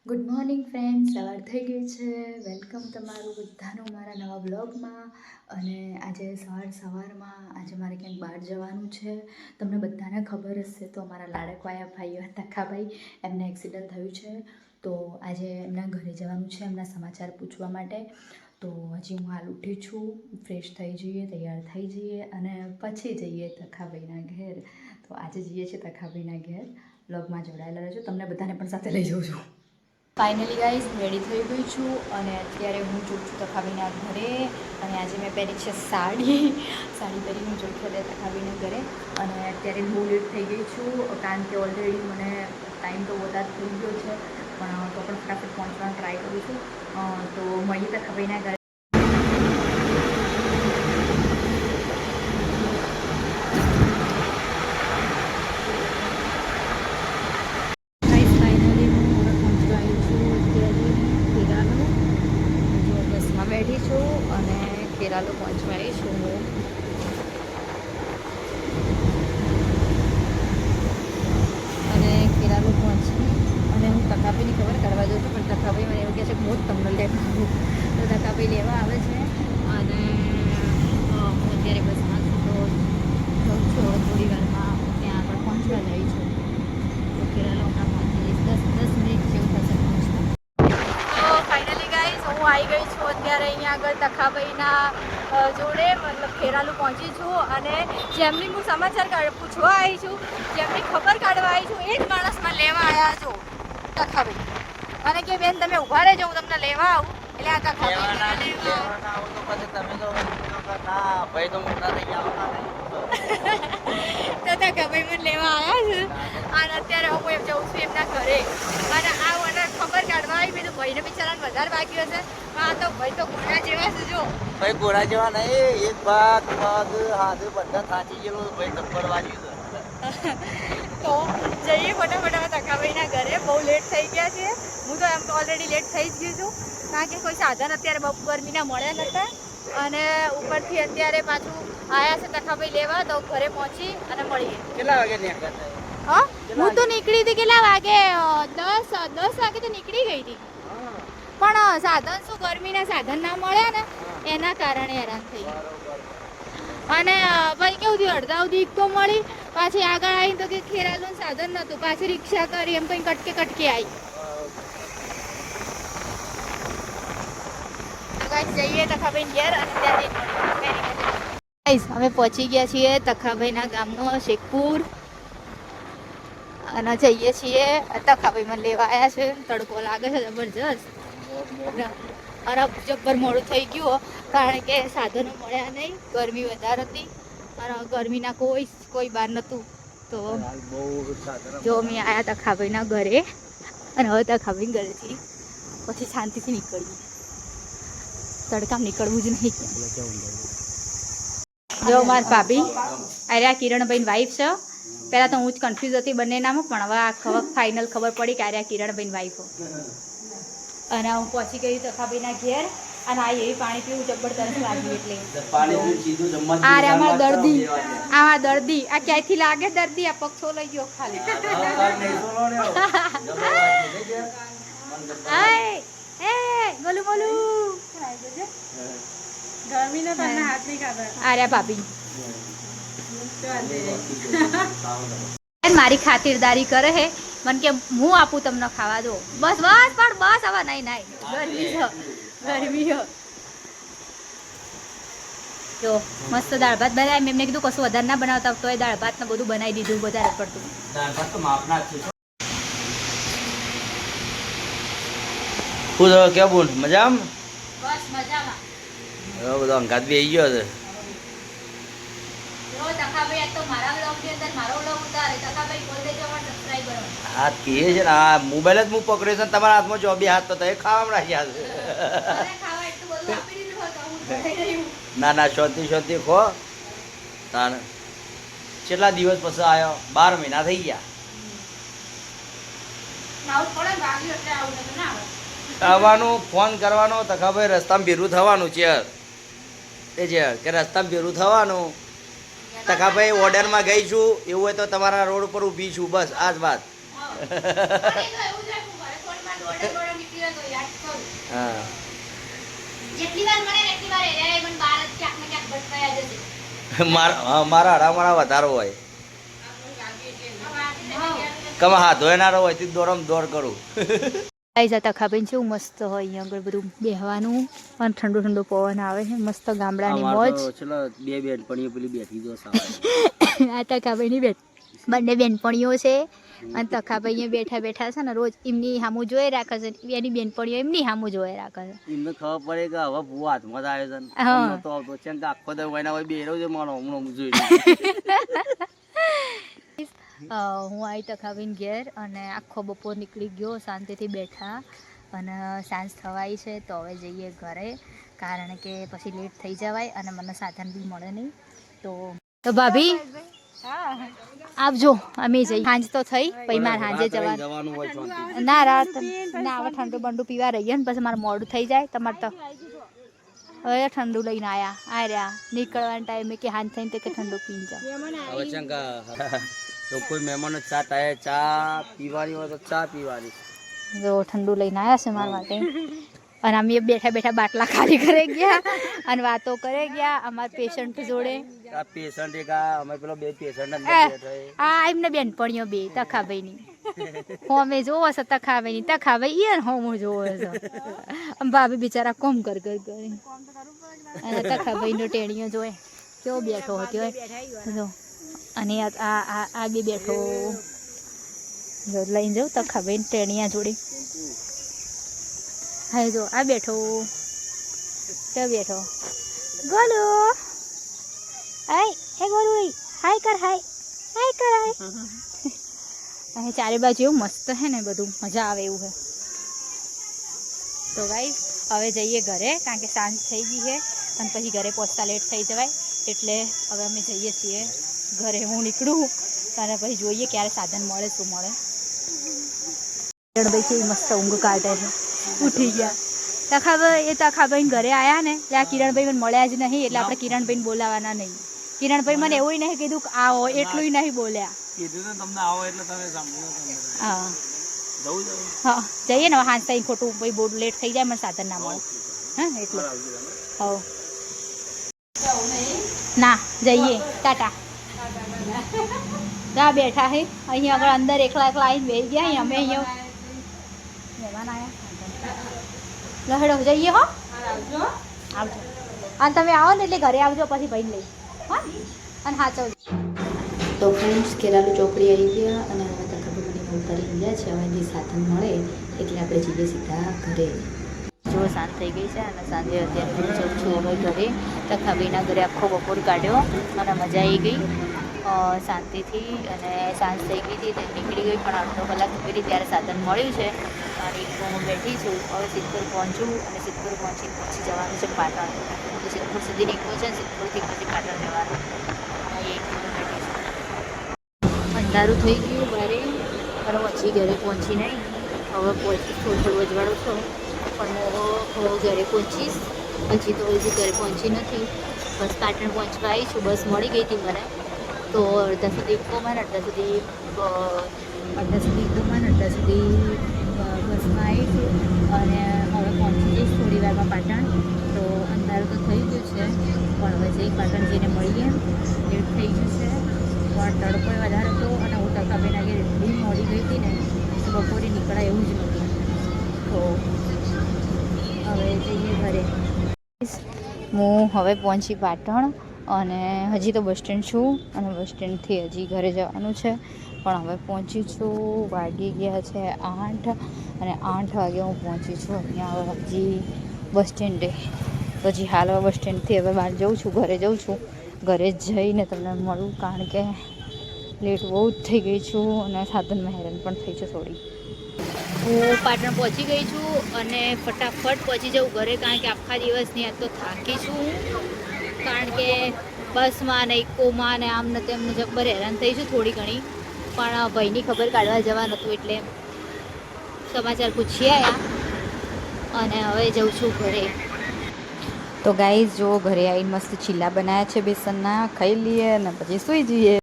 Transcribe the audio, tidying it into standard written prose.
Good morning friend, સવાર થઈ ગઈ છે. વેલકમ તમારું બધાનું મારા નવા બ્લોગમાં. અને આજે સવારમાં આજે મારે ક્યાંક બહાર જવાનું છે. તમને બધાને ખબર હશે તો અમારા લાડકવાયા ભાઈઓ તખાભાઈ એમને એક્સિડન્ટ થયું છે. તો આજે એમના ઘરે જવાનું છે, એમના સમાચાર પૂછવા માટે. તો હજી હું હાલ ઉઠી છું, ફ્રેશ થઈ જઈએ, તૈયાર થઈ જઈએ અને પછી જઈએ તખાભાઈના ઘેર. તો આજે જઈએ છીએ તખાભાઈના ઘેર. બ્લોગમાં જોડાયેલા રહેજો, તમને બધાને પણ સાથે લઈ જાઉં છું. ફાઇનલી ગાઈઝ રેડી થઈ ગઈ છું અને અત્યારે હું જોઉં છું તખાવીના ઘરે. અને આજે મેં પહેરી છે સાડી પહેરી હું જોઉં છું તખાવીના ઘરે. અને અત્યારે બહુ લેટ થઈ ગઈ છું કારણ કે ઓલરેડી મને ટાઈમ તો વધારે થઈ ગયો છે, પણ તો પણ ફટાફટ પહોંચવાનો ટ્રાય કરું છું. તો મળીએ તખાવીના ઘરે. બેઠી છું અને કેરાલો પહોંચવા આવી છું હું. અને કેરાલો પહોંચી અને હું તકાભાઈની ખબર કાઢવા જાઉં છું, પણ તકાભાઈ મને એવું કહે છે કે હું જ તમને લેવા આવું. તો તકાભાઈ લેવા આવે છે અને હું અત્યારે બસમાં છું તો જાઉં છું. થોડી વારમાં ત્યાં આગળ પહોંચવા જાય છું. તો કેરાલો હમણાં પહોંચી જઈશ, 10 મિનિટ જેવું થશે પહોંચતા. તો ફાઇનલી ગાઈઝ હું આવી ગઈ છું અત્યારે અહીંયા આગળ તખાભાઈના જોડે, મતલબ ખેરાલું પહોંચી છું. અને જેમની હું સમાચાર પૂછવા આવી છું, જેમની ખબર કાઢવા આવી છું, એ જ માણસમાં લેવા આવ્યા છો તખાભાઈ. અને કે બેન તમે ઊભા રહેજો, હું તમને લેવા આવું. એટલે આ તખાભાઈ તો તખાભાઈ મને લેવા આવ્યા છે. અને અત્યારે હું એમ જઉં છું એમના ઘરે. અને આ મને ખબર કાઢવા આવી, બીજું ભાઈને બિચારાને વધારે બાકી હશે. આ તો ભાઈ તો ઘોડા જેવા છે. જો ભાઈ ઘોડા જેવા નહીં, એક ભાગ પગ હાથ બધા થાચી ગયેલું ભાઈ થપ્પડ વાગ્યું છે. તો જઈએ ફટાફટ તખાભાઈના ઘરે. બહુ લેટ થઈ ગયા છે. હું તો એમ તો ઓલરેડી લેટ થઈ જ ગયું છું, કારણ કે કોઈ સાધન અત્યારે બહુ ગરમીના મળ્યા નહોતા. અને ઉપરથી અત્યારે પાછું આવ્યા છે તખાભાઈ લેવા, તો ઘરે પહોંચી અને મળીએ. કેટલા વાગે નીકળ્યા? હા, હું તો નીકળી હતી કેટલા વાગે? 10 વાગે તો નીકળી ગઈ હતી. પણ સાધન શું, ગરમીના સાધન ના મળ્યા ને એના કારણે હેરાન થઈ ગયું. અને પછી કેવું થયું, અડધા સુધી એક તો મળી, પાછી આગળ આવીને તો કે ખેરાલું સાધન નહોતું, પાછી રિક્ષા કરી, એમ કંઈ કટકે આવી. જઈએ તખાભાઈ ઘેર અને ત્યાંથી અમે પહોંચી ગયા છીએ તખાભાઈના ગામનો શેખપુર. અને જઈએ છીએ. તખાભાઈ મને લેવા આવ્યા છે. તડકો લાગે છે જબરજસ્ત અને જબ્બર મોડું થઈ ગયું, કારણ કે સાધનો મળ્યા નહીં, ગરમી વધારે હતી અને ગરમીના કોઈ બહાર નહોતું. તો જો અમે આવ્યા તખાભાઈના ઘરે અને હવે તખાભાઈ ઘરેથી પછી શાંતિથી નીકળીએ. તડકામાં નીકળવું જ નહીં. જો મારા ભાભી અરે આ કિરણભાઈની વાઈફ છે. પહેલાં તો હું જ કન્ફ્યુઝ હતી બંને નામ, પણ હવે આ ફાઇનલ ખબર પડી કે આ કિરણભાઈની વાઈફ. અને હું પહોંચી ગઈ તખાભાઈના ઘેર. અને આ એવી પાણી પીવું જબરદસ્ત લાગ્યું. એટલે આ રે અમારા દર્દી, આ દર્દી, આ ક્યાંયથી લાગે દર્દી? આ પક્ષો લઈ ગયો ખાલી. બોલું ગરમીનો તમને હાથ નહીં કાઢે. આર્યા ભાભી મારી ખાતરદારી કરે હે, મને કે હું આપું તમને ખાવા દો. બસ હવે નહીં ગરમી છે. જો મસ્ત દાળ ભાત બનાવી. એમને કીધું કશું વધારે ના બનાવતા, તો એ દાળ ભાત ને બધું બનાવી દીધું વધારે પડતું. કેવું બોલ? મજામાં? બસ મજામાં. બધો અંગાત બી આવી ગયો છે. હા કે છે ને, આ મોબાઈલ જ હું પકડ્યો છે, તમારા હાથમાં ચોબી હાથ તો ખાવા રાખ્યા છે. ના શાંતિ ખો. તાને કેટલા દિવસ પછી આવ્યો? 12 મહિના થઈ ગયા. આવવાનું, ફોન કરવાનો, તખાભાઈ રસ્તામાં ભેરું થવાનું છે. એ છે કે રસ્તામાં ભેરું થવાનું. તખાભાઈ ઓર્ડરમાં ગઈ છું, એવું હોય તો તમારા રોડ ઉપર ઊભી છું, બસ આ જ વાત. હા મારા હરામણા વધારો હોય કમા હાથ ધોનારો હોય તે દોડમ દોડ કરું આવી જતા ખાબીને કેવું મસ્ત હોય અહીંયા આગળ બધું બેહવાનું અને ઠંડો ઠંડો પવન આવે છે મસ્ત ગામડાની મોજ બે બેનપણીઓ પેલી બેઠી જો આ તખાભાઈની બંને બેનપણીઓ છે અને તખાભાઈ અહીંયા બેઠા બેઠા છે ને રોજ એમની સામું જોઈ રાખે છે એની બેનપણીઓ એમની સામું જોઈ રાખે છે એમને ખબર પડે કે હવે ભૂ હાથમાં જ આવ્યો છે હા તો આવતો છે કે આખો દર મહિના હોય બેરો છે મારો હમણાં જોઈ હું આવી તખાવીને ઘેર અને આખો બપોર નીકળી ગયો શાંતિથી બેઠા અને સાંજ થવાય છે તો હવે જઈએ ઘરે કારણ કે પછી લેટ થઈ જવાય અને મને સાધન બી મળે નહીં તો ભાભી આવજો અમે જઈએ સાંજ તો થઈ પછી મારે સાંજે જવાનું ના રાત ના હવે ઠંડુ બંડુ પીવા રહીએ ને પછી મારે મોડું થઈ જાય તમારે તો હવે ઠંડુ લઈને આ રહ્યા નીકળવાના ટાઈમે કે હાંજ થઈને કે ઠંડુ પીને જાઓ હવે ચંકા તો કોઈ મહેમાનો ચા થાય ચા પીવાની હોય તો ચા પીવાની જો ઠંડુ લઈને આવ્યા છે મારા માટે અને અમે બેઠા બેઠા બાટલા ખાલી કરી ગયા અને વાતો કરી ગયા અમારા પેશન્ટ જોડે આ પેશન્ટ એક અમે પેલો બે પેશન્ટ આ એમને બેનપણીઓ બે તખાભાઈની હું અમે જોવો છે તખાભાઈની તખાભાઈ ઈયર હું જોવો છે ભાભી બિચારા કોમ કર કરી અને તખાભાઈનો ટેણીઓ જોએ કેવો બેઠો હતો જો અને આ બી બેઠો લઈને જાઉં તખાભાઈ ટેણિયા જોડે હા જો આ બેઠો ક્યાં બેઠો ગોલુ હાય હે ગોલુ હાય કર હાય હાય કર હાય અહીં ચારે બાજુ એવું મસ્ત છે ને બધું મજા આવે એવું છે તો ગાઈસ હવે જઈએ ઘરે કારણ કે સાંજ થઈ ગઈ છે અને પછી ઘરે પહોંચતા લેટ થઈ જવાય એટલે હવે અમે જઈએ છીએ ઘરે હું નીકળું અને પછી જોઈએ ક્યારે સાધન મળે શું મળે કિરણભાઈ કેવી મસ્ત ઊંઘ કાઢે છે ઉઠી ગયા તખાભાઈ ઘરે આવ્યા ને એટલે આ કિરણભાઈ મને મળ્યા જ નહીં એટલે આપણે કિરણભાઈને બોલાવાના નહીં કિરણભાઈ મને એવું નહીં કીધું કે આવો એટલું નહીં બોલ્યા હા હા જઈએ ને હાંજ થઈ ખોટું ભાઈ બહુ લેટ થઈ જાય મને સાધન ના મળે હા એટલે હા ના જઈએ ટાટા ત્યાં બેઠા હે અહીંયા આગળ અંદર એકલા આવીને બેસી ગયા અમે અહીંયા મહેમાન આવ્યા લહેડો જઈએ હો આવજો અને તમે આવો ને એટલે ઘરે આવજો પછી ભાઈ લઈ હા અને સાચવજો તો ફ્રેન્ડ્સ કેરાલુ ચોકડી આવી ગયા અને હવે તખાભાઈ ઉતારી ગયા છે હવેથી સાધન મળે એટલે આપણે જઈએ સીધા ઘરે જો સાંજ થઈ ગઈ છે અને સાંજે અત્યારે જઉં છું હવે ઘરે તખાભાઈના ઘરે આખો બપોર કાઢ્યો અને મજા આવી ગઈ શાંતિથી અને સાંજ થઈ ગઈ હતી તે નીકળી ગઈ પણ અડધો કલાક ફરી ત્યારે સાધન મળ્યું છે અને હું બેઠી છું હવે સિદ્ધપુર પહોંચું અને સિદ્ધપુર પહોંચી જવાનું છે પાટણ તો સિદ્ધપુર સુધી નીકળ્યું છે સિદ્ધપુરથી પછી પાટણ જવાનું અહીં એક દિવસ બેઠી છું અંધારું થઈ ગયું બારે પણ પછી ઘરે પહોંચી નહીં હવે પહોંચી થોડું અજવાળું છું પણ હું ઘરે પહોંચીશ હજી તો હજી ઘરે પહોંચી નથી બસ પાટણ પહોંચવા આવી છું બસ મળી ગઈ હતી મને તો અડધા સુધી ઇકોમાં અડધા સુધી ઇકોમાં અડધા સુધી બસમાં આવી છું અને હવે પહોંચી જઈશ થોડી વારમાં પાટણ તો અંધારું તો થઈ ગયું છે પણ હવે જઈ પાટણ જઈને મળીએ લેટ થઈ ગયું છે પણ તડકો વધારે હતો અને હું તખાભાઈના ઘેર એટલી મોડી ગઈ હતી ને તો બપોરે નીકળાય એવું જ નહોતું તો હવે જઈએ ઘરે હું હવે પહોંચી પાટણ અને હજી તો બસ સ્ટેન્ડ છું અને બસ સ્ટેન્ડથી હજી ઘરે જવાનું છે પણ હવે પહોંચી છું વાગી ગયા છે 8 અને 8 વાગે હું પહોંચી છું અહીંયા હજી બસ સ્ટેન્ડે પછી હાલ બસ સ્ટેન્ડથી હવે બહાર જઉં છું ઘરે જઉં છું ઘરે જઈને તમને મળું કારણ કે લેટ બહુ જ થઈ ગઈ છું અને સાધનમાં હેરાન પણ થઈ છું થોડી હું પાટણ પહોંચી ગઈ છું અને ફટાફટ પહોંચી જાઉં ઘરે કારણ કે આખા દિવસની આજ તો થાકી છું કારણ કે બસમાં ને ઇકોમાં ને આમ ને તેમ જબ્બર હેરાન થઈ છું થોડી ઘણી પણ ભાઈની ખબર કાઢવા જવાનું હતું એટલે સમાચાર પૂછી આવ્યા અને હવે જઉં છું ઘરે તો ગાઈઝ જો ઘરે આવીને મસ્ત ચીલા બનાવ્યા છે બેસનના ખાઈ લઈએ અને પછી સૂઈ જઈએ